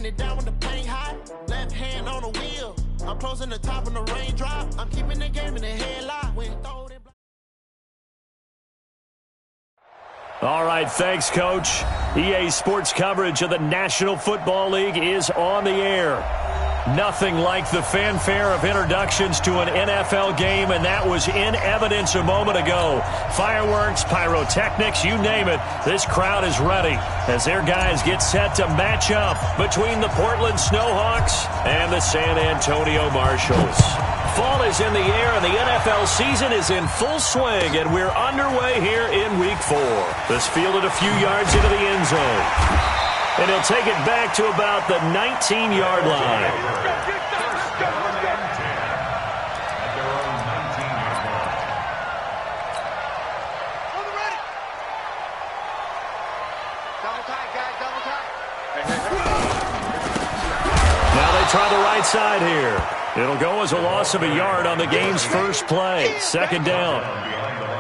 Wiping it down when the paint hot. Left hand on the wheel. I'm closing the top when the raindrop. I'm keeping the game in the headlock. When throw it. All right, thanks, Coach. EA Sports coverage of the National Football League is on the air. Nothing like the fanfare of introductions to an NFL game, and that was in evidence a moment ago. Fireworks, pyrotechnics, you name it, this crowd is ready as their guys get set to match up between the Portland Snowhawks and the San Antonio Marshals. Fall is in the air, and the NFL season is in full swing, and we're underway here in Week 4. This fielded a few yards into the end zone. And he'll take it back to about the 19-yard line. Now they try the right side here. It'll go as a loss of a yard on the game's first play. Second down.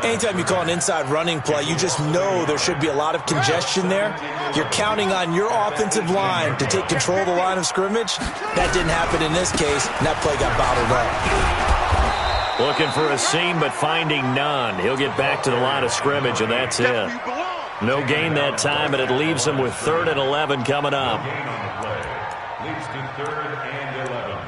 Anytime you call an inside running play, you just know there should be a lot of congestion there. You're counting on your offensive line to take control of the line of scrimmage. That didn't happen in this case, and that play got bottled up. Looking for a seam, but finding none. He'll get back to the line of scrimmage, and that's it. No gain that time, and it leaves him with 3rd and 11 coming up. Leads to 3rd and 11.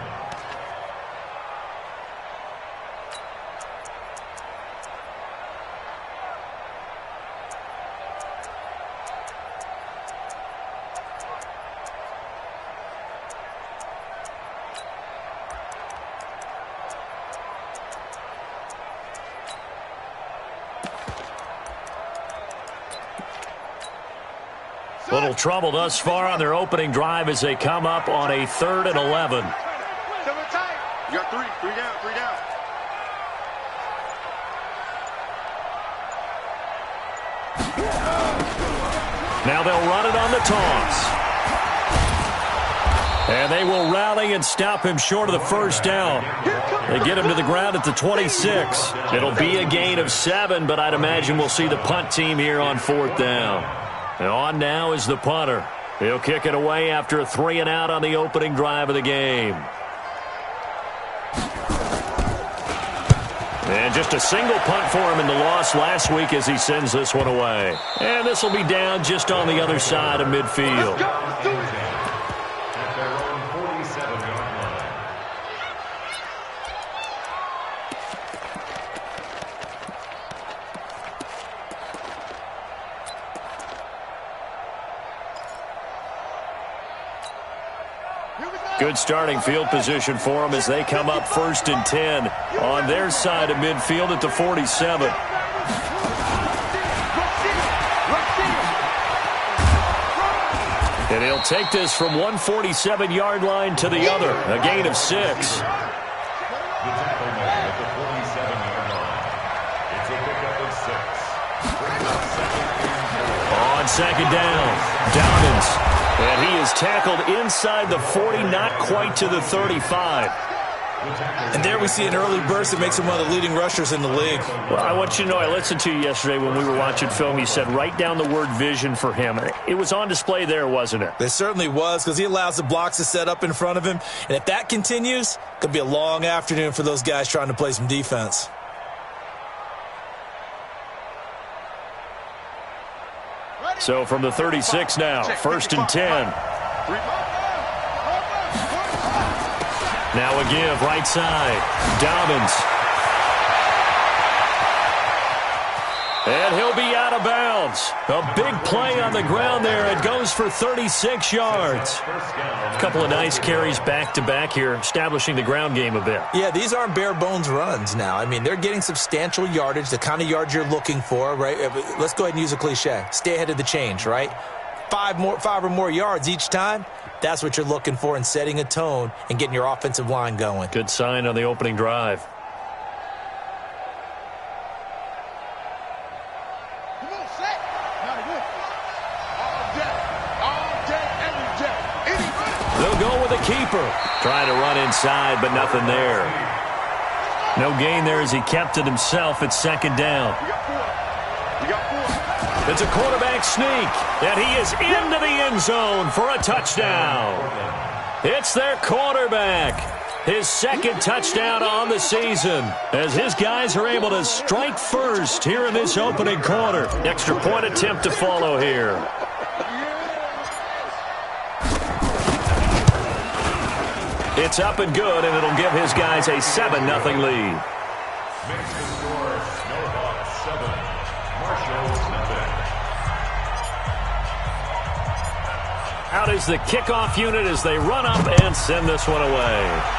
Little trouble thus far on their opening drive as they come up on a 3rd and 11. You got three down. Now they'll run it on the toss. And they will rally and stop him short of the first down. They get him to the ground at the 26. It'll be a gain of 7, but I'd imagine we'll see the punt team here on 4th down. And on now is the punter. He'll kick it away after a 3-and-out on the opening drive of the game. And just a single punt for him in the loss last week as he sends this one away. And this will be down just on the other side of midfield. Good starting field position for them as they come up 1st and 10 on their side of midfield at the 47. And he'll take this from one 47-yard line to the other, a gain of 6. The tackle man at the 47-yard line. It's a pickup of 6. On second down, Dobbins. And he is tackled inside the 40, not quite to the 35. And there we see an early burst that makes him one of the leading rushers in the league. Well, I want you to know, I listened to you yesterday when we were watching film. You said write down the word vision for him. It was on display there, wasn't it? It certainly was, because he allows the blocks to set up in front of him. And if that continues, it could be a long afternoon for those guys trying to play some defense. So from the 36 now, 1st and 10. Now a give, right side. Dobbins. And he'll be out of bounds. A big play on the ground there. It goes for 36 yards. A couple of nice carries back-to-back here, establishing the ground game a bit. Yeah, these aren't bare-bones runs now. I mean, they're getting substantial yardage, the kind of yards you're looking for, right? Let's go ahead and use a cliche. Stay ahead of the change, right? 5 or more yards each time, that's what you're looking for in setting a tone and getting your offensive line going. Good sign on the opening drive. They'll go with a keeper. Trying to run inside, but nothing there. No gain there as he kept it himself at second down. It's a quarterback sneak, and he is into the end zone for a touchdown. It's their quarterback. His second touchdown on the season as his guys are able to strike first here in this opening quarter. Extra point attempt to follow here. It's up and good, and it'll give his guys a 7-0 lead. Makes the score Snowhawks 7, Marshall 7. Out is the kickoff unit as they run up and send this one away.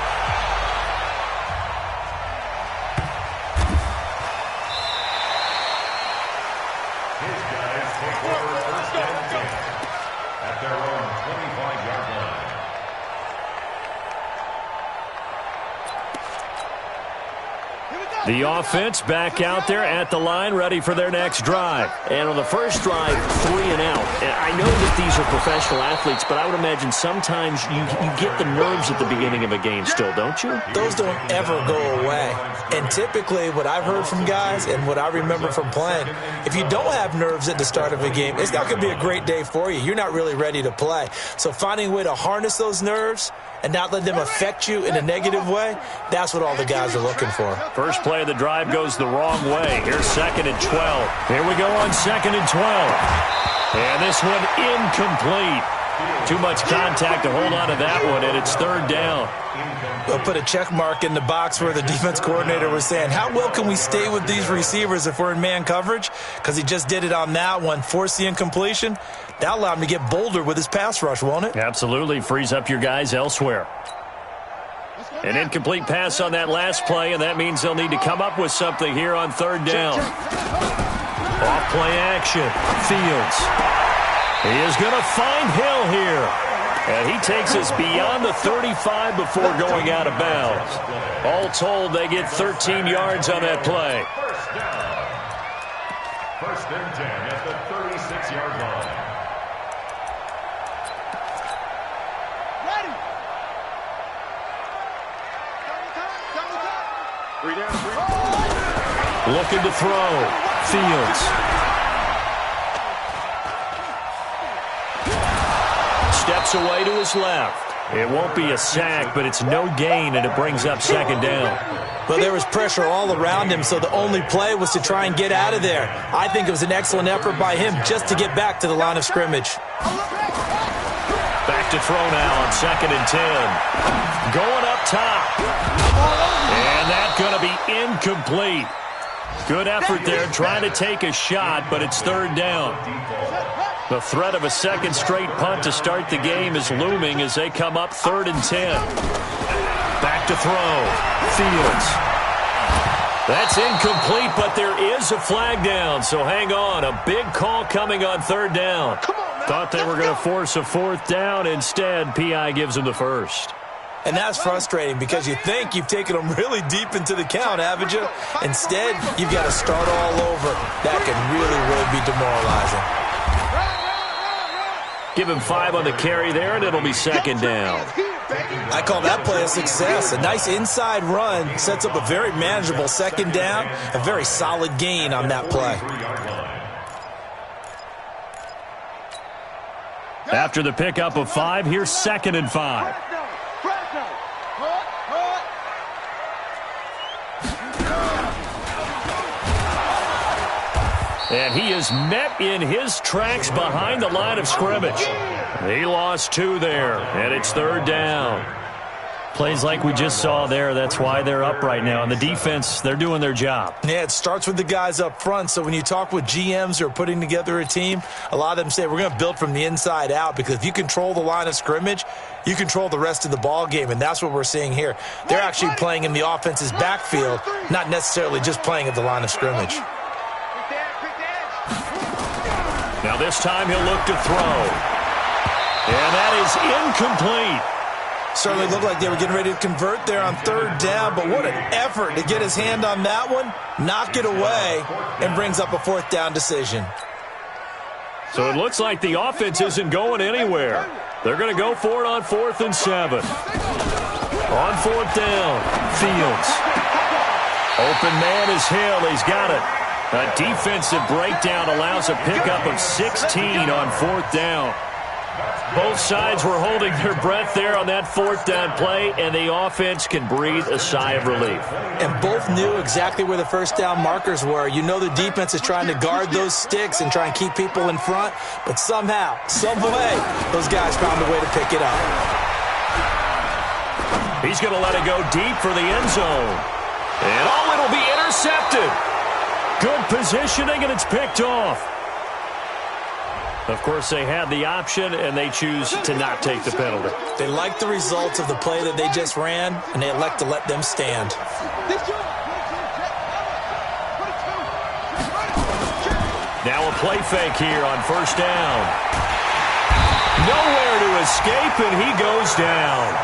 The offense back out there at the line, ready for their next drive. And on the first drive, 3 and out. And I know that these are professional athletes, but I would imagine sometimes you get the nerves at the beginning of a game still, don't you? Those don't ever go away. And typically what I've heard from guys and what I remember from playing, if you don't have nerves at the start of a game, it's not going to be a great day for you. You're not really ready to play. So finding a way to harness those nerves and not let them affect you in a negative way, that's what all the guys are looking for. First play of the drive goes the wrong way. Here's 2nd and 12. Here we go on 2nd and 12. And this one incomplete. Too much contact to hold on to that one, and it's 3rd down. We'll put a check mark in the box where the defense coordinator was saying, how well can we stay with these receivers if we're in man coverage? Because he just did it on that one, forced the incompletion. That allowed him to get bolder with his pass rush, won't it? Absolutely. Frees up your guys elsewhere. An incomplete pass on that last play, and that means they'll need to come up with something here on 3rd down. Off play action. Fields. He is going to find Hill here. And he takes us beyond the 35 before going out of bounds. All told, they get 13 yards on that play. First and 10 at the 36-yard line. Looking to throw. Fields. Steps away to his left. It won't be a sack, but it's no gain, and it brings up 2nd down. Well, there was pressure all around him, so the only play was to try and get out of there. I think it was an excellent effort by him just to get back to the line of scrimmage. Back to throw now on 2nd and 10. Going up top. And that's going to be incomplete. Good effort there, trying to take a shot, but it's 3rd down. The threat of a second straight punt to start the game is looming as they come up 3rd and 10. Back to throw. Fields. That's incomplete, but there is a flag down, so hang on. A big call coming on 3rd down. Thought they were going to force a 4th down. Instead, P.I. gives them the first. And that's frustrating because you think you've taken them really deep into the count, haven't you? Instead, you've got to start all over. That can really, really be demoralizing. Give him 5 on the carry there, and it'll be 2nd down. I call that play a success. A nice inside run sets up a very manageable 2nd down, a very solid gain on that play. After the pickup of 5, here's 2nd and 5. And he is met in his tracks behind the line of scrimmage. He lost 2 there, and it's 3rd down. Plays like we just saw there, that's why they're up right now. And the defense, they're doing their job. Yeah, it starts with the guys up front. So when you talk with GMs who are putting together a team, a lot of them say we're going to build from the inside out, because if you control the line of scrimmage, you control the rest of the ball game, and that's what we're seeing here. They're actually playing in the offense's backfield, not necessarily just playing at the line of scrimmage. Now this time he'll look to throw. And that is incomplete. Certainly looked like they were getting ready to convert there on 3rd down, but what an effort to get his hand on that one, knock it away, and brings up a 4th down decision. So it looks like the offense isn't going anywhere. They're going to go for it on 4th and 7. On 4th down, Fields. Open man is Hill. He's got it. A defensive breakdown allows a pickup of 16 on 4th down. Both sides were holding their breath there on that 4th down play, and the offense can breathe a sigh of relief. And both knew exactly where the first down markers were. You know the defense is trying to guard those sticks and try and keep people in front, but somehow, some way, those guys found a way to pick it up. He's going to let it go deep for the end zone. And it'll be intercepted. Good positioning, and it's picked off. Of course, they had the option, and they choose to not take the penalty. They like the results of the play that they just ran, and they elect to let them stand. Now a play fake here on 1st down. Nowhere to escape, and he goes down.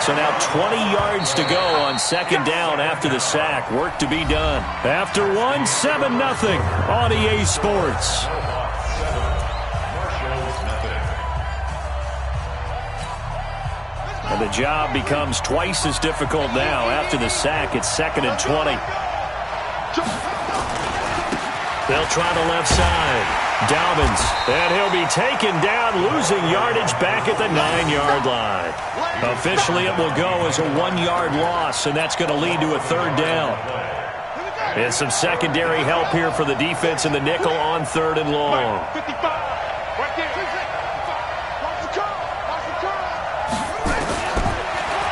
So now 20 yards to go on 2nd down after the sack. Work to be done. After one, 7-0 on EA Sports. And the job becomes twice as difficult now. After the sack, it's 2nd and 20. They'll try the left side. Dobbins, and he'll be taken down, losing yardage back at the 9-yard line. Officially, it will go as a 1-yard loss, and that's going to lead to a 3rd down. And some secondary help here for the defense in the nickel on 3rd and long.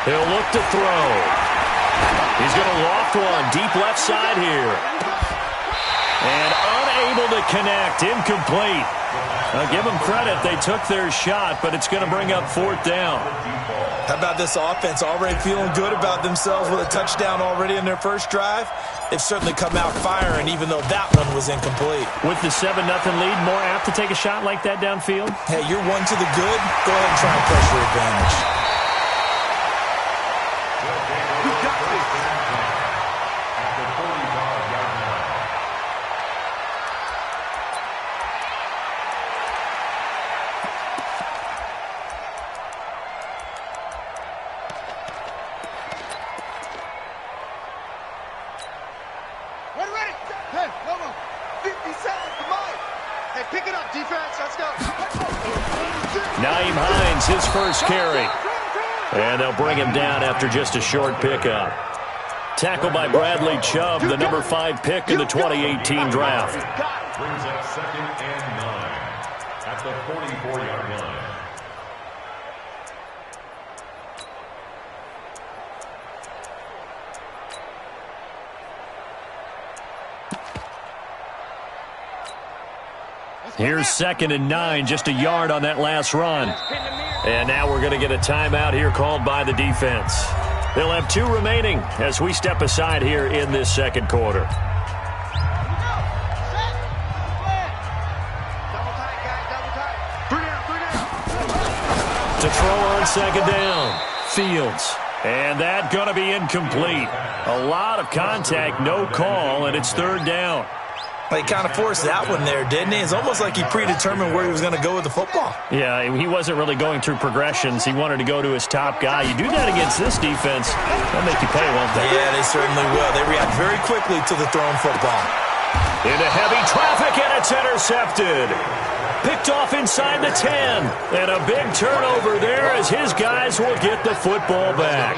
He'll look to throw. He's going to loft one deep left side here. And unable to connect, incomplete. Now give them credit, they took their shot, but it's going to bring up 4th down. How about this offense already feeling good about themselves with a touchdown already in their first drive? They've certainly come out firing, even though that one was incomplete. With the 7-0 lead, more apt to take a shot like that downfield? Hey, you're one to the good. Go ahead and try and press your advantage. His first carry. And they'll bring him down after just a short pickup. Tackled by Bradley Chubb, the number 5 pick in the 2018 draft. Brings up 2nd and 9 at the 44-yard line. Here's 2nd and 9, just a yard on that last run. And now we're going to get a timeout here called by the defense. They'll have 2 remaining as we step aside here in this 2nd quarter. To throw on 2nd down, Fields. And that going to be incomplete. A lot of contact, no call, and it's 3rd down. He kind of forced that one there, didn't he? It's almost like he predetermined where he was going to go with the football. Yeah, he wasn't really going through progressions. He wanted to go to his top guy. You do that against this defense, they'll make you pay, won't they? Yeah, they certainly will. They react very quickly to the thrown football. Into heavy traffic, and it's intercepted. Picked off inside the 10. And a big turnover there as his guys will get the football back.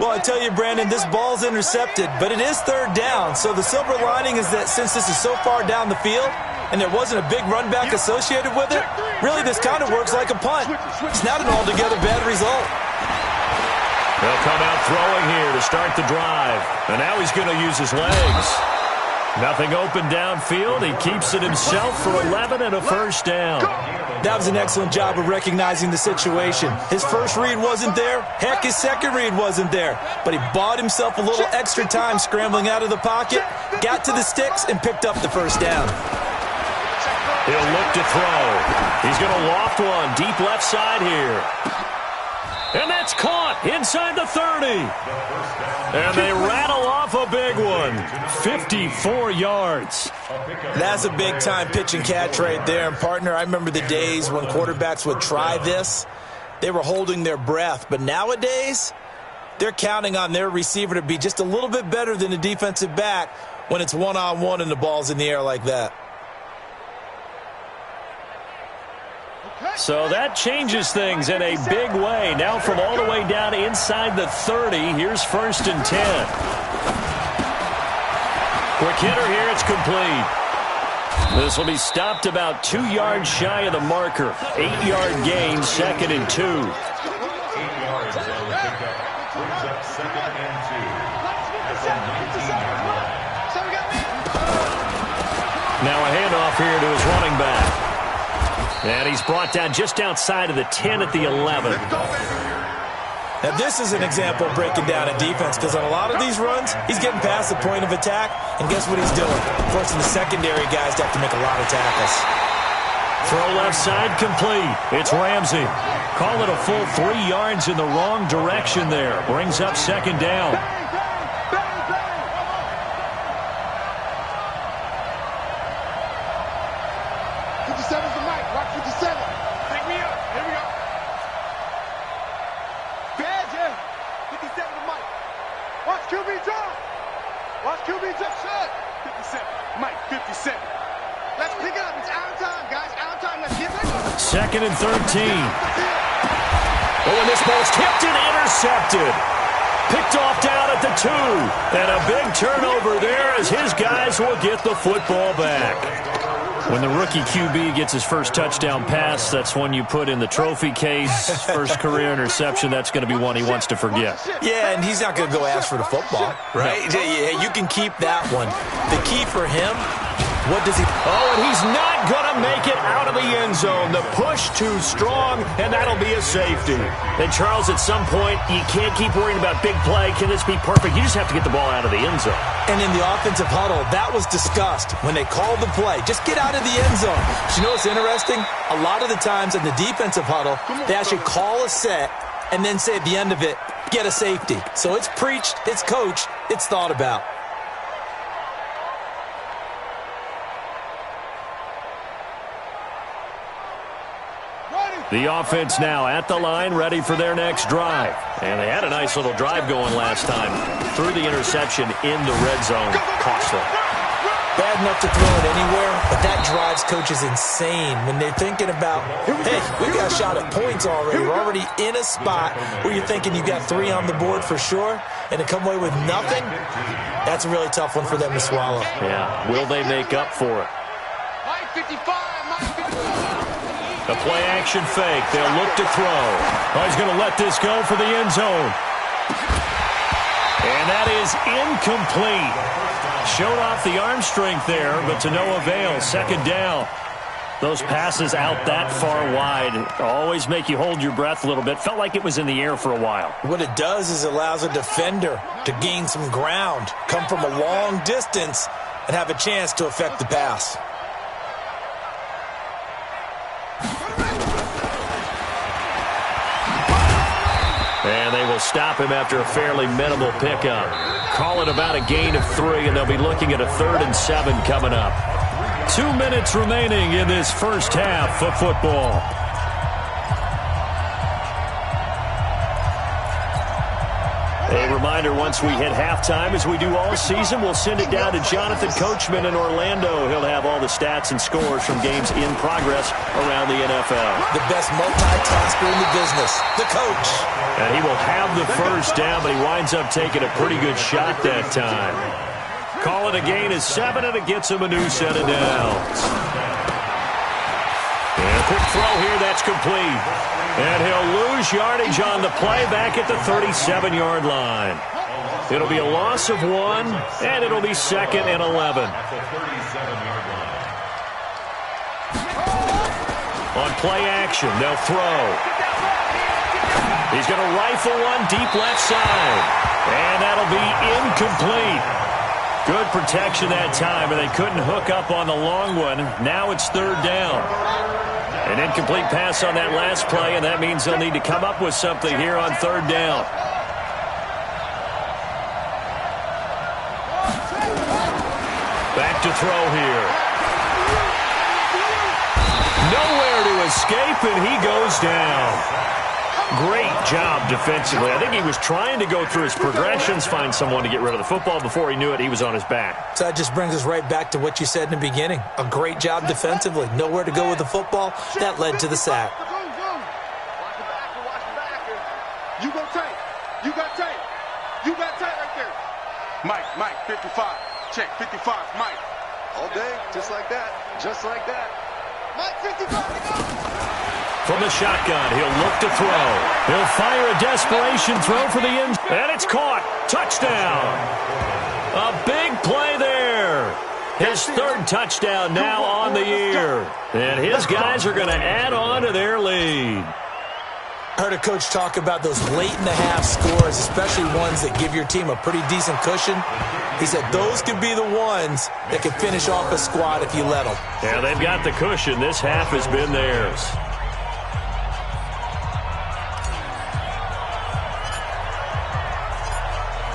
Well, I tell you, Brandon, this ball's intercepted, but it is 3rd down. So the silver lining is that since this is so far down the field and there wasn't a big run back associated with it, really this kind of works like a punt. It's not an altogether bad result. They'll come out throwing here to start the drive. And now he's going to use his legs. Nothing open downfield. He keeps it himself for 11 and a 1st down. That was an excellent job of recognizing the situation. His first read wasn't there. Heck, his second read wasn't there. But he bought himself a little extra time scrambling out of the pocket, got to the sticks, and picked up the 1st down. He'll look to throw. He's going to loft one deep left side here. And that's caught inside the 30. And they rattle off a big one. 54 yards. That's a big-time pitch and catch right there. And, partner, I remember the days when quarterbacks would try this. They were holding their breath. But nowadays, they're counting on their receiver to be just a little bit better than the defensive back when it's one-on-one and the ball's in the air like that. So that changes things in a big way. Now from all the way down inside the 30, here's 1st and 10. Quick hitter here, it's complete. This will be stopped about 2 yards shy of the marker. 8-yard gain, 2nd and 2. 8 yards on the pickup. Brings up 2nd and 2. That's a 19-yard line. Now a handoff here to his running back. And he's brought down just outside of the 10 at the 11. Now, this is an example of breaking down a defense because on a lot of these runs, he's getting past the point of attack, and guess what he's doing? Forcing the secondary guys to have to make a lot of tackles. Throw left side complete. It's Ramsey. Call it a full 3 yards in the wrong direction there. Brings up 2nd down. Second and 13. Oh, and this ball's tipped and intercepted. Picked off down at the 2. And a big turnover there as his guys will get the football back. When the rookie QB gets his first touchdown pass, that's one you put in the trophy case. First career interception, that's going to be one he wants to forget. Yeah, and he's not going to go ask for the football, right? No. Yeah, you can keep that one. The key for him, what does he... Oh, and he's not going to make it out of the end zone. The push too strong, and that'll be a safety. And, Charles, at some point, you can't keep worrying about big play. Can this be perfect? You just have to get the ball out of the end zone. And in the offensive huddle, that was discussed when they called the play. Just get out of the end zone. But you know what's interesting? A lot of the times in the defensive huddle, they actually call a set and then say at the end of it, get a safety. So it's preached, it's coached, it's thought about. The offense now at the line, ready for their next drive. And they had a nice little drive going last time. Threw the interception in the red zone. Costly. Bad enough to throw it anywhere, but that drives coaches insane when they're thinking about, hey, we got a shot at points already. We're already in a spot where you're thinking you got 3 on the board for sure, and to come away with nothing, that's a really tough one for them to swallow. Yeah, will they make up for it? A play-action fake. They'll look to throw. Oh, he's going to let this go for the end zone. And that is incomplete. Showed off the arm strength there, but to no avail. 2nd down. Those passes out that far wide always make you hold your breath a little bit. Felt like it was in the air for a while. What it does is it allows a defender to gain some ground, come from a long distance, and have a chance to affect the pass. And they will stop him after a fairly minimal pickup. Call it about a gain of 3, and they'll be looking at a 3rd and 7 coming up. 2 minutes remaining in this first half of football. A reminder, once we hit halftime, as we do all season, we'll send it down to Jonathan Coachman in Orlando. He'll have all the stats and scores from games in progress around the NFL. The best multitasker in the business, the coach. And he will have the first down, but he winds up taking a pretty good shot that time. Call it a gain of 7, and it gets him a new set of downs. And a quick throw here, that's complete. And he'll lose yardage on the play back at the 37-yard line. It'll be a loss of 1, and it'll be 2nd and 11. On play action, they'll throw. He's going to rifle one deep left side. And that'll be incomplete. Good protection that time, and they couldn't hook up on the long one. Now it's 3rd down. An incomplete pass on that last play, and that means they'll need to come up with something here on 3rd down. Back to throw here. Nowhere to escape, and he goes down. Great job defensively. I think he was trying to go through his progressions, find someone to get rid of the football. Before he knew it, he was on his back. So that just brings us right back to what you said in the beginning. A great job defensively. Nowhere to go with the football. That led to the sack. You go tight. You got tight. You got tight right there. Mike, 55. Check, 55, Mike. All day, just like that. Just like that. Mike, 55. From the shotgun, he'll look to throw. He'll fire a desperation throw for the end. And it's caught. Touchdown. A big play there. His third touchdown now on the year. And his guys are going to add on to their lead. I heard a coach talk about those late-in-the-half scores, especially ones that give your team a pretty decent cushion. He said those could be the ones that can finish off a squad if you let them. Yeah, they've got the cushion. This half has been theirs.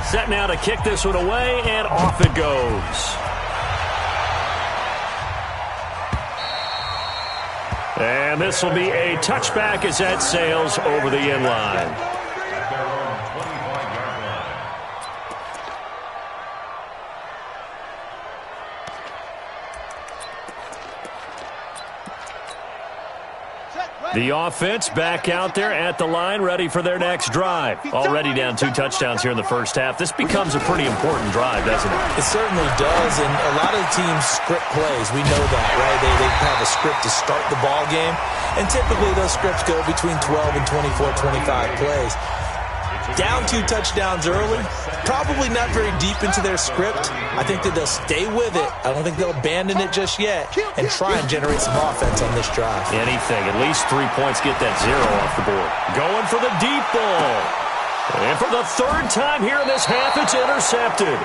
Set now to kick this one away, and off it goes. And this will be a touchback as that sails over the end line. The offense back out there at the line, ready for their next drive. Already down 2 touchdowns here in the first half. This becomes a pretty important drive, doesn't it? It certainly does, and a lot of teams script plays. We know that, right? They have a script to start the ball game, and typically those scripts go between 12 and 24, 25 plays. Down 2 touchdowns early, probably not very deep into their script. I think that they'll stay with it. I don't think they'll abandon it just yet and try and generate some offense on this drive. Anything. At least 3 points, get that 0 off the board. Going for the deep ball. And for the third time here in this half, it's intercepted.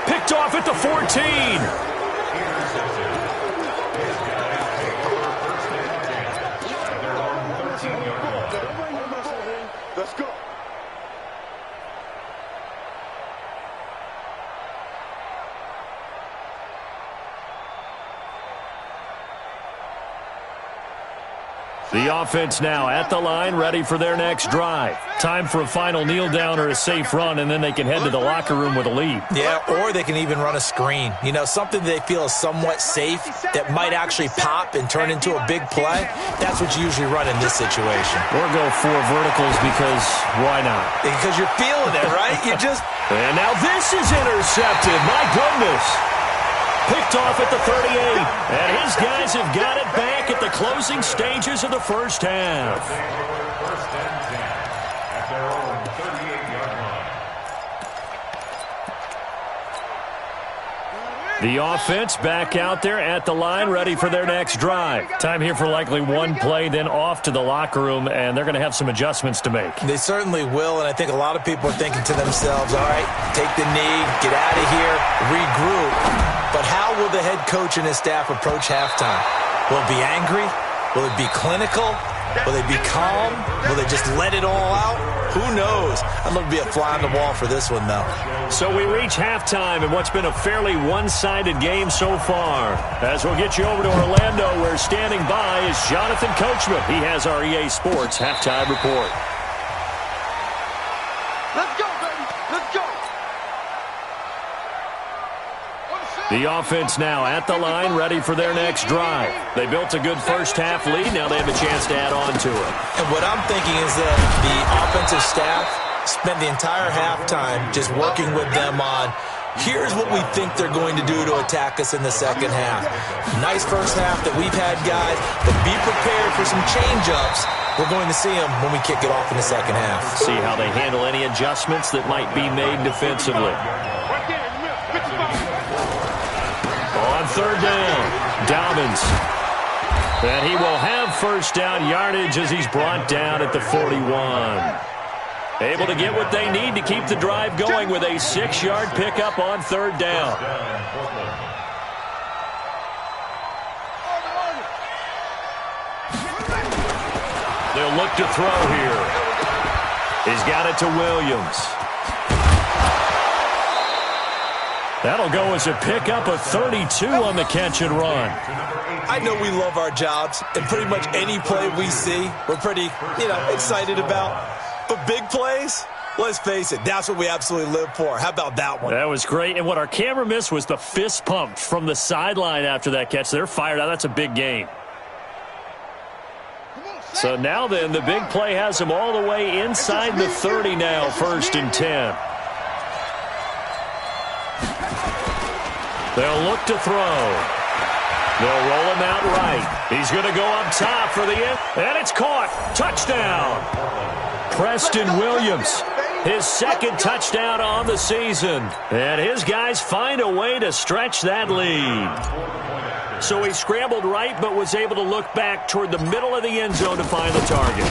Picked off at the 14. Let's go. The offense now at the line, ready for their next drive. Time for a final kneel down or a safe run, and then they can head to the locker room with a lead. Yeah, or they can even run a screen. You know, something they feel is somewhat safe that might actually pop and turn into a big play. That's what you usually run in this situation. Or go 4 verticals because why not? Because you're feeling it, right? You just... And now this is intercepted. My goodness. Picked off at the 38. And his guys have got it back at the closing stages of the first half. First and 10 at their own 38-yard line. The offense back out there at the line, ready for their next drive. Time here for likely one play, then off to the locker room, and they're going to have some adjustments to make. They certainly will, and I think a lot of people are thinking to themselves, all right, take the knee, get out of here, regroup. But how will the head coach and his staff approach halftime? Will it be angry? Will it be clinical? Will they be calm? Will they just let it all out? Who knows? I'd love to be a fly on the wall for this one, though. So we reach halftime in what's been a fairly one-sided game so far. As we'll get you over to Orlando, where standing by is Jonathan Coachman. He has our EA Sports halftime report. Let's go, baby. Let's go. The offense now at the line, ready for their next drive. They built a good first-half lead. Now they have a chance to add on to it. And what I'm thinking is that the offensive staff spent the entire halftime just working with them on, here's what we think they're going to do to attack us in the second half. Nice first half that we've had, guys, but be prepared for some change-ups. We're going to see them when we kick it off in the second half. See how they handle any adjustments that might be made defensively. On third down, Dobbins. And he will have first down yardage as he's brought down at the 41. Able to get what they need to keep the drive going with a 6-yard pickup on third down. They'll look to throw here. He's got it to Williams. That'll go as a pickup of 32 on the catch and run. I know we love our jobs, and pretty much any play we see, we're pretty, excited about. But big plays, let's face it, that's what we absolutely live for. How about that one? That was great. And what our camera missed was the fist pump from the sideline after that catch. They're fired out. That's a big gain. So now then, the big play has them all the way inside the 30 now, 1st and 10. They'll look to throw. They'll roll him out right. He's going to go up top for the end, and it's caught. Touchdown. Preston Williams, his 2nd touchdown on the season. And his guys find a way to stretch that lead. So he scrambled right, but was able to look back toward the middle of the end zone to find the target.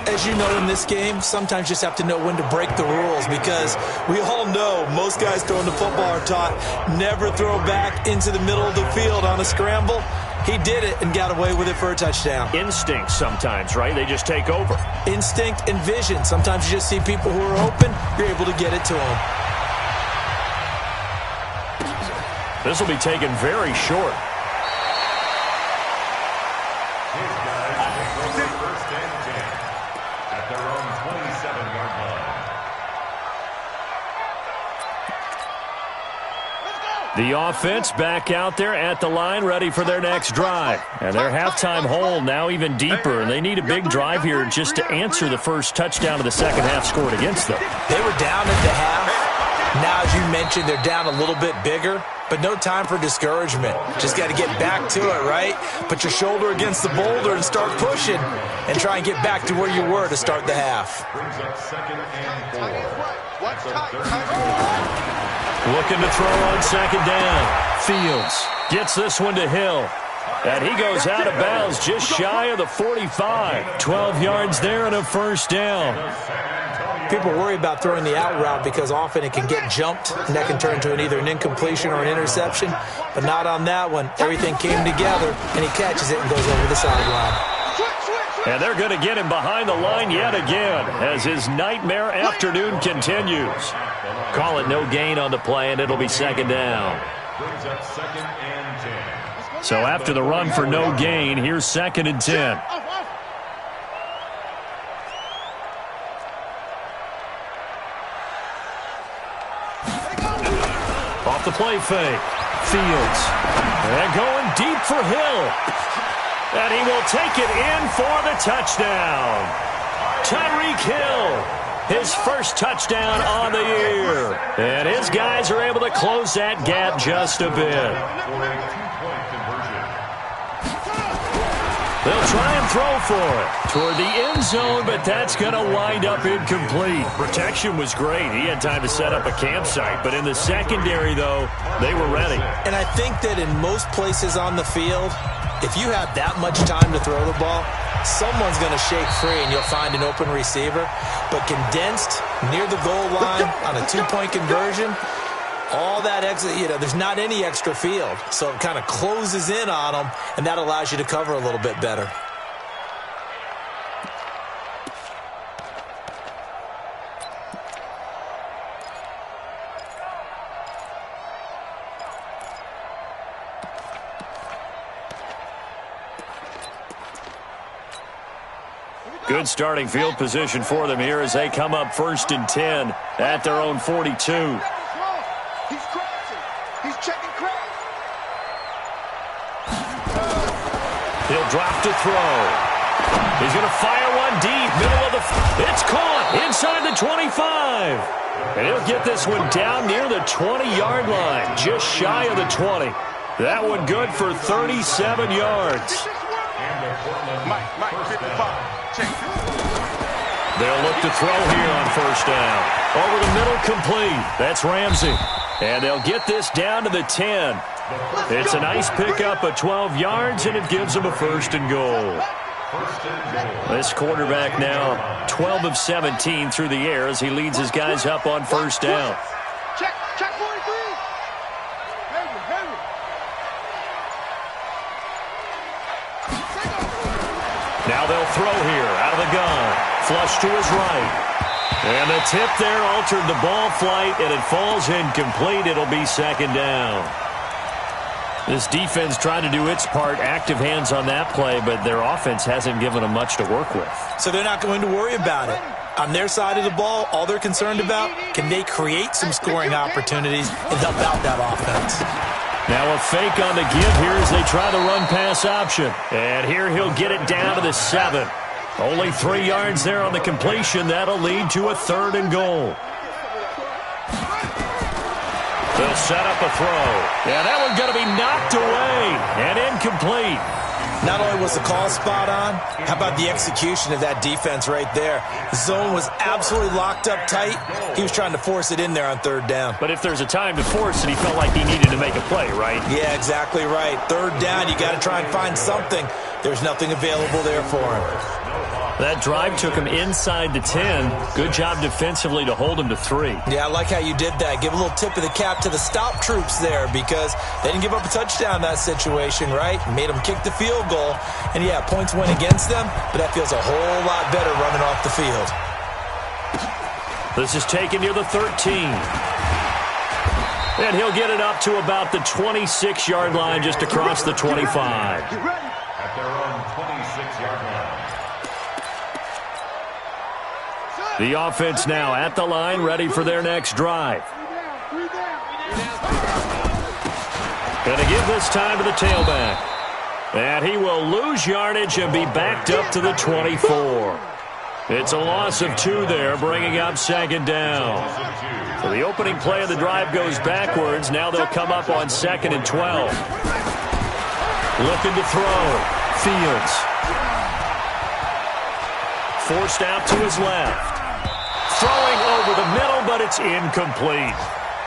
As you know, in this game, sometimes you just have to know when to break the rules, because we all know most guys throwing the football are taught never throw back into the middle of the field on a scramble. He did it and got away with it for a touchdown. Instinct sometimes, right? They just take over. Instinct and vision. Sometimes you just see people who are open, you're able to get it to them. This will be taken very short. The offense back out there at the line, ready for their next drive. And their halftime hole now even deeper, and they need a big drive here just to answer the first touchdown of the second half scored against them. They were down at the half. Now, as you mentioned, they're down a little bit bigger, but no time for discouragement. Just got to get back to it, right? Put your shoulder against the boulder and start pushing, and try and get back to where you were to start the half. Brings up 2nd and 4. Looking to throw on 2nd down. Fields gets this one to Hill. And he goes out of bounds just shy of the 45. 12 yards there and a 1st down. People worry about throwing the out route because often it can get jumped, and that can turn into either an incompletion or an interception. But not on that one. Everything came together, and he catches it and goes over the sideline. And they're going to get him behind the line yet again as his nightmare afternoon continues. Call it no gain on the play, and it'll be 2nd down. Brings up 2nd and 10. So after the run for no gain, here's 2nd and 10. Off the play fake. Fields. And going deep for Hill. And he will take it in for the touchdown. Tyreek Hill. His first touchdown on the year. And his guys are able to close that gap just a bit. They'll try and throw for it toward the end zone, but that's going to wind up incomplete. Protection was great. He had time to set up a campsite, but in the secondary, though, they were ready. And I think that in most places on the field, if you have that much time to throw the ball, someone's going to shake free and you'll find an open receiver. But condensed near the goal line on a 2-point conversion, all that extra, there's not any extra field. So it kind of closes in on them, and that allows you to cover a little bit better. Good starting field position for them here as they come up 1st and 10 at their own 42. He's crashing. He's checking crash. He'll drop to throw. He's going to fire one deep, middle of the... It's caught inside the 25. And he'll get this one down near the 20-yard line, just shy of the 20. That one good for 37 yards. Mike, 55. Check. They'll look to throw here on 1st down. Over the middle, complete. That's Ramsey. And they'll get this down to the 10. It's a nice pickup of 12 yards, and it gives them a 1st and goal. This quarterback now 12 of 17 through the air as he leads his guys up on 1st down. Check 43. Henry. Now they'll throw here out of the gun. Flush to his right. And the tip there altered the ball flight, and it falls incomplete. It'll be second down. This defense trying to do its part, active hands on that play, but their offense hasn't given them much to work with. So they're not going to worry about it. On their side of the ball, all they're concerned about, can they create some scoring opportunities and help out that offense? Now a fake on the give here as they try the run-pass option. And here he'll get it down to the 7. Only 3 yards there on the completion. That'll lead to a 3rd and goal. They'll set up a throw. Yeah, that one's going to be knocked away and incomplete. Not only was the call spot on, how about the execution of that defense right there? The zone was absolutely locked up tight. He was trying to force it in there on 3rd down. But if there's a time to force it, he felt like he needed to make a play, right? Yeah, exactly right. 3rd down, you got to try and find something. There's nothing available there for him. That drive took him inside the 10. Good job defensively to hold him to 3. Yeah, I like how you did that. Give a little tip of the cap to the stop troops there because they didn't give up a touchdown in that situation, right? Made them kick the field goal. And, yeah, points went against them, but that feels a whole lot better running off the field. This is taken near the 13. And he'll get it up to about the 26-yard line just across the 25. At their own 26-yard line. The offense now at the line, ready for their next drive. Going to give this time to the tailback. And he will lose yardage and be backed up to the 24. It's a loss of 2 there, bringing up 2nd down. So the opening play of the drive goes backwards. Now they'll come up on 2nd and 12. Looking to throw. Fields. Forced out to his left. Throwing over the middle, but it's incomplete.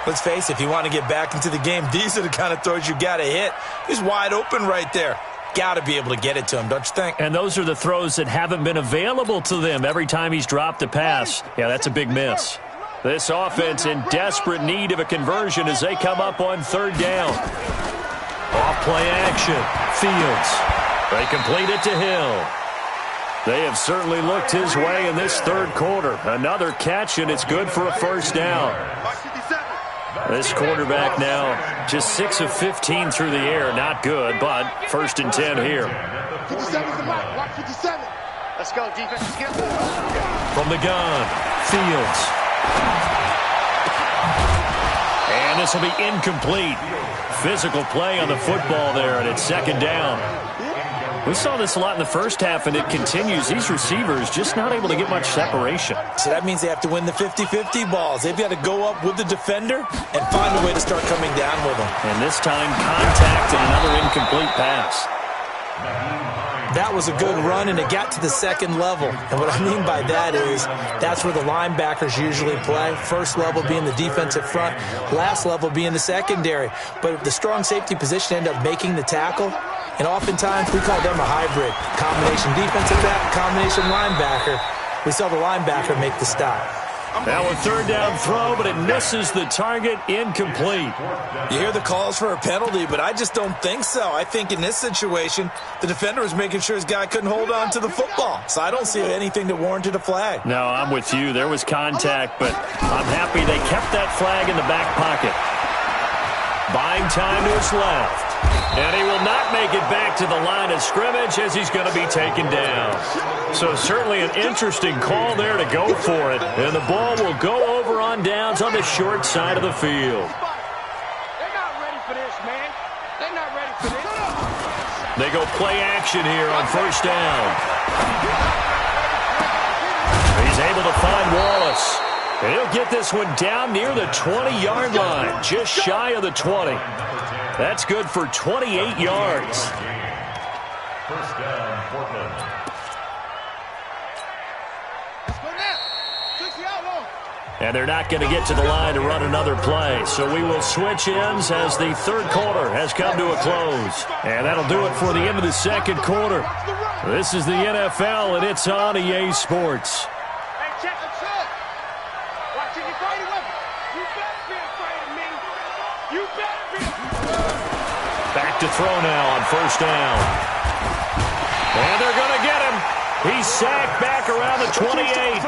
Let's face it, if you want to get back into the game, these are the kind of throws you got to hit. He's wide open right there. Got to be able to get it to him, don't you think? And those are the throws that haven't been available to them every time he's dropped a pass. Yeah, that's a big miss. This offense in desperate need of a conversion as they come up on 3rd down. Off-play action. Fields. They complete it to Hill. They have certainly looked his way in this 3rd quarter. Another catch, and it's good for a 1st down. This quarterback now just 6 of 15 through the air. Not good, but 1st and 10 here. 57's the mark. Watch 57. Let's go, defense. From the gun, Fields. And this will be incomplete. Physical play on the football there, and it's 2nd down. We saw this a lot in the first half, and it continues. These receivers just not able to get much separation. So that means they have to win the 50-50 balls. They've got to go up with the defender and find a way to start coming down with them. And this time, contact and another incomplete pass. That was a good run, and it got to the 2nd level. And what I mean by that is that's where the linebackers usually play. 1st level being the defensive front, last level being the secondary. But the strong safety position ended up making the tackle. And oftentimes, we call them a hybrid. Combination defensive back, combination linebacker. We saw the linebacker make the stop. Now a 3rd down throw, but it misses the target, incomplete. You hear the calls for a penalty, but I just don't think so. I think in this situation, the defender was making sure his guy couldn't hold on to the football. So I don't see anything that warranted a flag. No, I'm with you. There was contact, but I'm happy they kept that flag in the back pocket. Buying time to his left. And he will not make it back to the line of scrimmage as he's going to be taken down. So certainly an interesting call there to go for it. And the ball will go over on downs on the short side of the field. They're not ready for this, man. They're not ready for this. They go play action here on 1st down. He's able to find Wallace. And he'll get this one down near the 20-yard line, just shy of the 20. That's good for 28 yards. 1st down, Portland. Let's go now. And they're not going to get to the line to run another play. So we will switch ends as the 3rd quarter has come to a close. And that'll do it for the end of the 2nd quarter. This is the NFL, and it's on EA Sports. Back to throw now on 1st down. And they're going to get him. He's sacked back around the 28.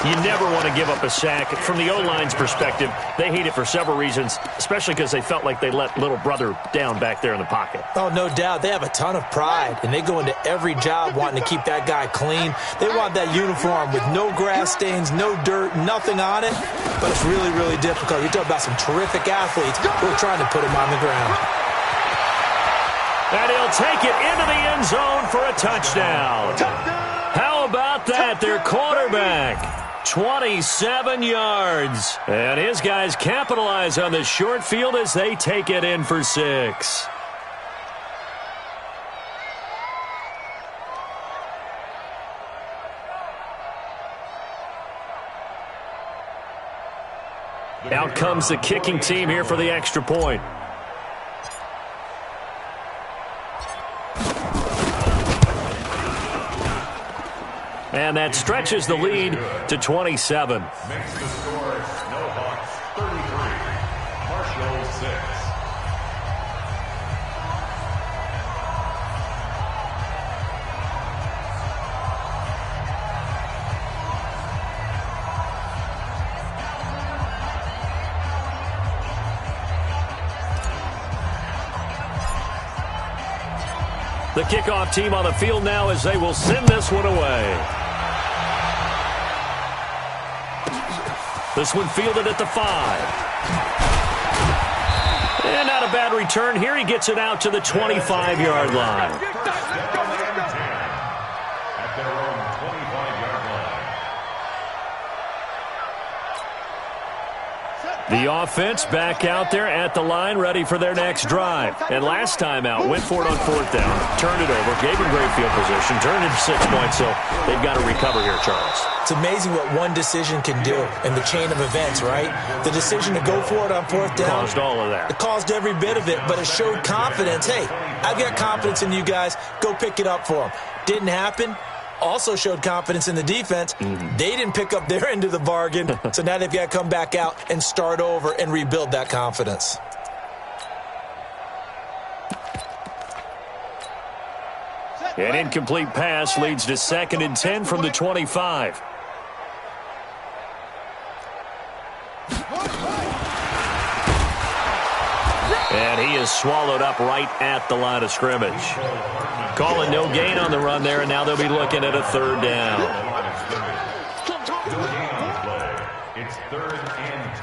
You never want to give up a sack. From the O-line's perspective, they hate it for several reasons, especially because they felt like they let little brother down back there in the pocket. Oh, no doubt. They have a ton of pride, and they go into every job wanting to keep that guy clean. They want that uniform with no grass stains, no dirt, nothing on it. But it's really, really difficult. You talk about some terrific athletes who are trying to put him on the ground. And he'll take it into the end zone for a touchdown. How about that? Their quarterback. 27 yards. And his guys capitalize on the short field as they take it in for 6. Out comes the kicking team here for the extra point. And that stretches the lead to 27. Makes the score Snowhawks 33, Marshall 6. The kickoff team on the field now as they will send this one away. This one fielded at the 5. And not a bad return here. He gets it out to the 25-yard line. At their own 25-yard line. The offense back out there at the line, ready for their next drive. And last time out, went for it on 4th down, turned it over, gave him great field position, turned it to 6 points, so they've got to recover here, Charles. It's amazing what one decision can do in the chain of events, right? The decision to go for it on 4th down. Caused all of that. It caused every bit of it, but it showed confidence. Hey, I've got confidence in you guys. Go pick it up for them. Didn't happen. Also showed confidence in the defense. They didn't pick up their end of the bargain, so now they've got to come back out and start over and rebuild that confidence. An incomplete pass leads to 2nd and 10 from the 25. And he is swallowed up right at the line of scrimmage. Calling no gain on the run there, and now they'll be looking at a 3rd down. It's 3rd and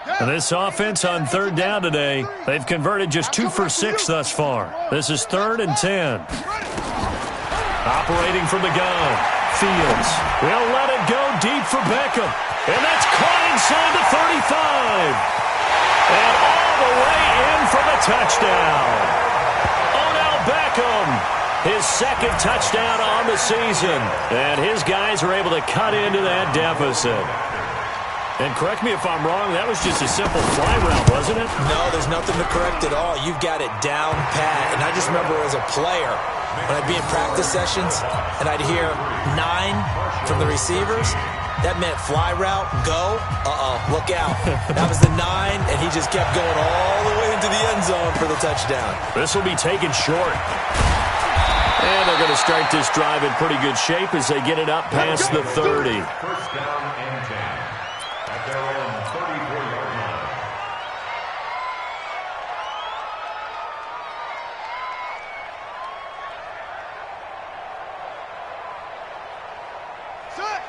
10. And this offense on 3rd down today, they've converted just 2 for 6 thus far. This is 3rd and 10. Operating from the gun. Fields will let it go deep for Beckham. And that's caught inside the 35. And all the way in for the touchdown. Odell Beckham, his 2nd touchdown on the season. And his guys are able to cut into that deficit. And correct me if I'm wrong, that was just a simple fly route, wasn't it? No, there's nothing to correct at all. You've got it down pat. And I just remember as a player, when I'd be in practice sessions and I'd hear 9 from the receivers, that meant fly route, go, look out. That was the 9, and he just kept going all the way into the end zone for the touchdown. This will be taken short. And they're going to start this drive in pretty good shape as they get it up past the 30. 1st down and 10. At their own 34-yard line.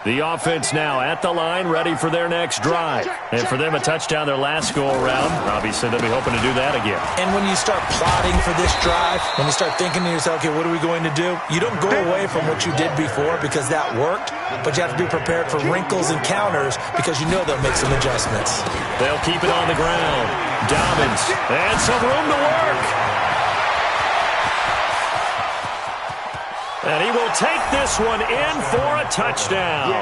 The offense now at the line, ready for their next drive. And for them, a touchdown their last go-around. Obviously, they'll be hoping to do that again. And when you start plotting for this drive, when you start thinking to yourself, okay, what are we going to do? You don't go away from what you did before because that worked, but you have to be prepared for wrinkles and counters because you know they'll make some adjustments. They'll keep it on the ground. Dobbins, and some room to work. And he will take this one in for a touchdown.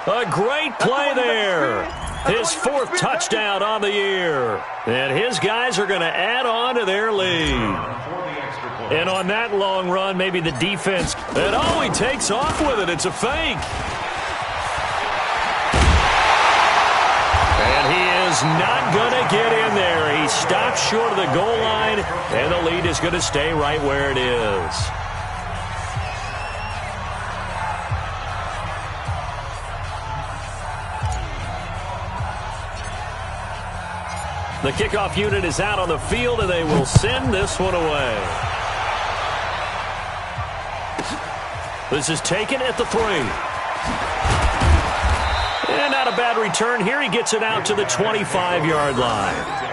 A great play there. His 4th touchdown on the year. And his guys are going to add on to their lead. And on that long run, maybe the defense, and he takes off with it. It's a fake. was not going to get in there. He stopped short of the goal line, and the lead is going to stay right where it is. The kickoff unit is out on the field, and they will send this one away. This is taken at the 3. And not a bad return here. He gets it out to the 25-yard line.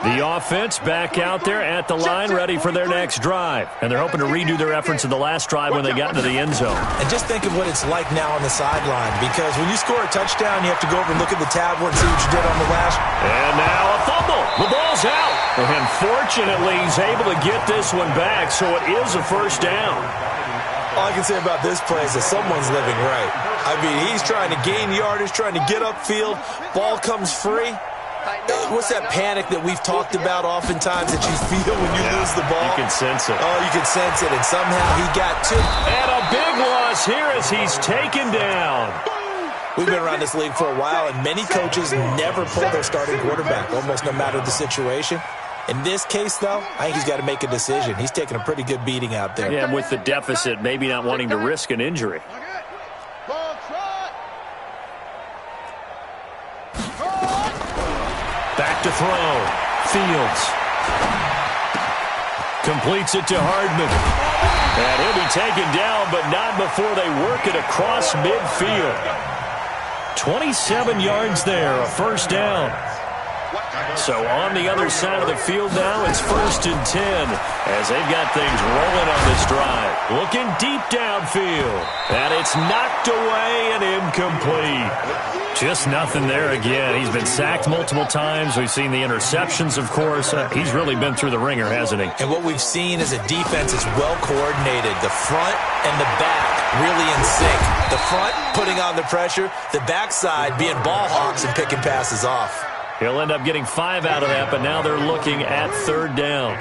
The offense back out there at the line, ready for their next drive. And they're hoping to redo their efforts in the last drive when they got into the end zone. And just think of what it's like now on the sideline, because when you score a touchdown, you have to go over and look at the tablet and see what you did on the last. And now a fumble. The ball's out. And fortunately, he's able to get this one back, so it is a first down. All I can say about this play is that someone's living right. I mean, he's trying to gain yardage, trying to get upfield. Ball comes free. What's that panic that we've talked about oftentimes that you feel when you lose the ball? You can sense it. Oh, you can sense it, and somehow he got 2. And a big loss here as he's taken down. We've been around this league for a while, and many coaches never pull their starting quarterback, almost no matter the situation. In this case, though, I think he's got to make a decision. He's taking a pretty good beating out there. Yeah, with the deficit, maybe not wanting to risk an injury. Back to throw. Fields. Completes it to Hardman. And he'll be taken down, but not before they work it across midfield. 27 yards there, a first down. So on the other side of the field now, it's 1st and 10 as they've got things rolling on this drive. Looking deep downfield. And it's knocked away and incomplete. Just nothing there again. He's been sacked multiple times. We've seen the interceptions, of course. He's really been through the ringer, hasn't he? And what we've seen is a defense is well coordinated. The front and the back really in sync. The front putting on the pressure. The backside being ball hawks and picking passes off. He'll end up getting 5 out of that, but now they're looking at 3rd down.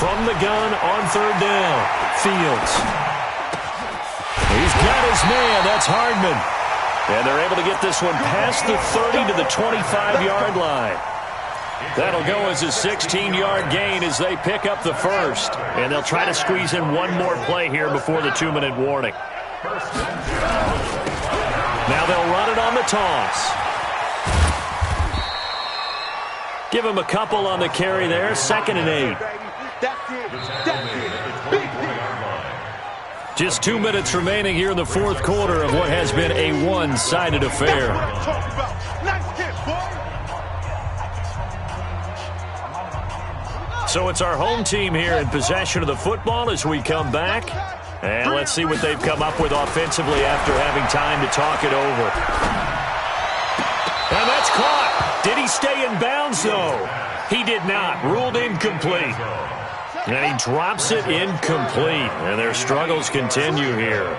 From the gun on 3rd down, Fields. He's got his man. That's Hardman. And they're able to get this one past the 30 to the 25-yard line. That'll go as a 16-yard gain as they pick up the first. And they'll try to squeeze in one more play here before the 2-minute warning. Now they'll run it on the toss. Give him a couple on the carry there. 2nd and 8. Just 2 minutes remaining here in the 4th quarter of what has been a one-sided affair. So it's our home team here in possession of the football as we come back. And let's see what they've come up with offensively after having time to talk it over. And that's caught. Did he stay in bounds, though? He did not. Ruled incomplete. And he drops it incomplete. And their struggles continue here.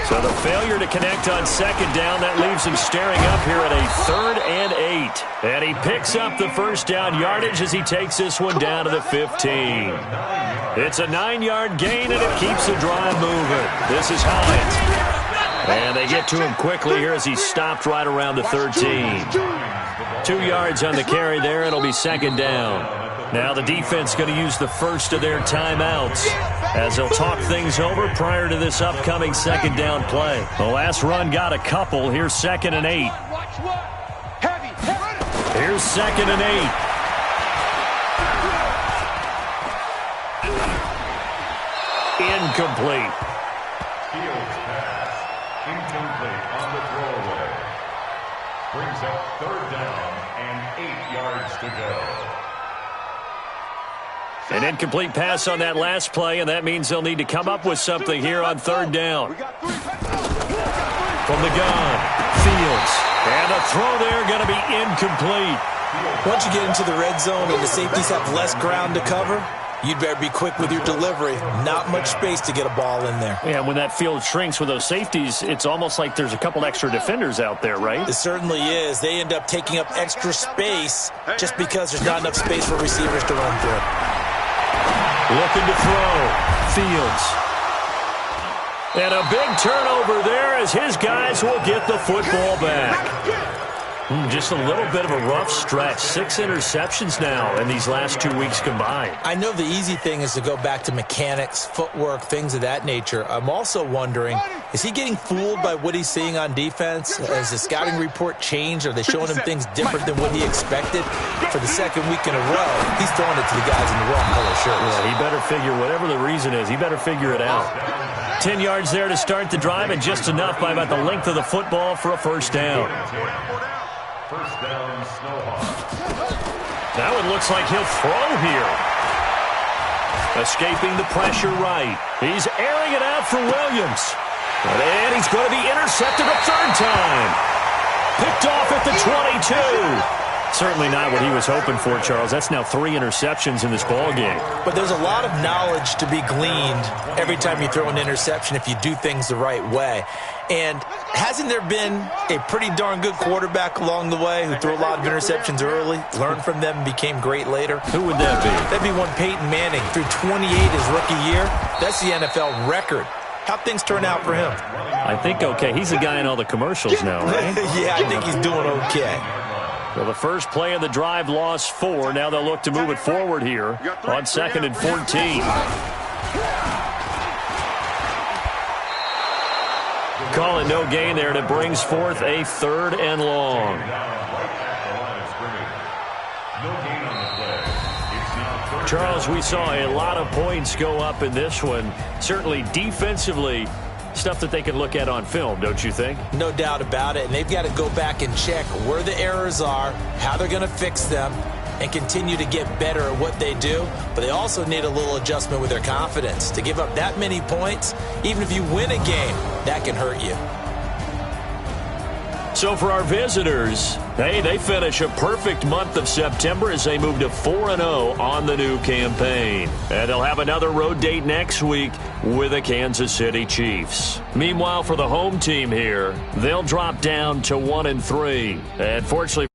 So the failure to connect on 2nd down, that leaves him staring up here at a 3rd and 8. And he picks up the first down yardage as he takes this one down to the 15. It's a 9-yard gain, and it keeps the drive moving. This is Hines. And they get to him quickly here as he stopped right around the 13. 2 yards on the carry there. It'll be 2nd down. Now the defense going to use the first of their timeouts as they'll talk things over prior to this upcoming 2nd down play. The last run got a couple. Here's 2nd and 8. Here's 2nd and 8. Incomplete. Fields pass. Incomplete on the throwaway. Brings up 3rd down and 8 yards to go. An incomplete pass on that last play, and that means they'll need to come up with something here on 3rd down. From the gun, Fields. And the throw there going to be incomplete. Once you get into the red zone and the safeties have less ground to cover, you'd better be quick with your delivery. Not much space to get a ball in there. Yeah, when that field shrinks with those safeties, it's almost like there's a couple extra defenders out there, right? It certainly is. They end up taking up extra space just because there's not enough space for receivers to run through. Looking to throw. Fields. And a big turnover there as his guys will get the football back. Just a little bit of a rough stretch. 6 interceptions now in these last 2 weeks combined. I know the easy thing is to go back to mechanics, footwork, things of that nature. I'm also wondering, is he getting fooled by what he's seeing on defense? Has the scouting report changed? Are they showing him things different than what he expected? For the second week in a row, he's throwing it to the guys in the wrong color shirts. Yeah, he better figure, whatever the reason is, he better figure it out. 10 yards there to start the drive, and just enough by about the length of the football for a first down. First down, Snowhawk. Now it looks like he'll throw here. Escaping the pressure right. He's airing it out for Williams. And he's going to be intercepted a third time. Picked off at the 22. Certainly not what he was hoping for, Charles. That's now 3 interceptions in this ball game. But there's a lot of knowledge to be gleaned every time you throw an interception if you do things the right way. And hasn't there been a pretty darn good quarterback along the way who threw a lot of interceptions early, learned from them, and became great later? Who would that be? That'd be one Peyton Manning. Threw 28 his rookie year. That's the NFL record. How'd things turn out for him? I think okay. He's the guy in all the commercials now, right? Yeah, I think he's doing okay. Well, the first play of the drive lost 4. Now they'll look to move it forward here on 2nd and 14. Call it no gain there, and it brings forth a 3rd and long. Charles, we saw a lot of points go up in this one. Certainly defensively, stuff that they can look at on film, don't you think? No doubt about it, and they've got to go back and check where the errors are, how they're going to fix them, and continue to get better at what they do. But they also need a little adjustment with their confidence. To give up that many points, even if you win a game, that can hurt you. So for our visitors, hey, they finish a perfect month of September as they move to 4-0 on the new campaign. And they'll have another road date next week with the Kansas City Chiefs. Meanwhile, for the home team here, they'll drop down to 1-3. And fortunately,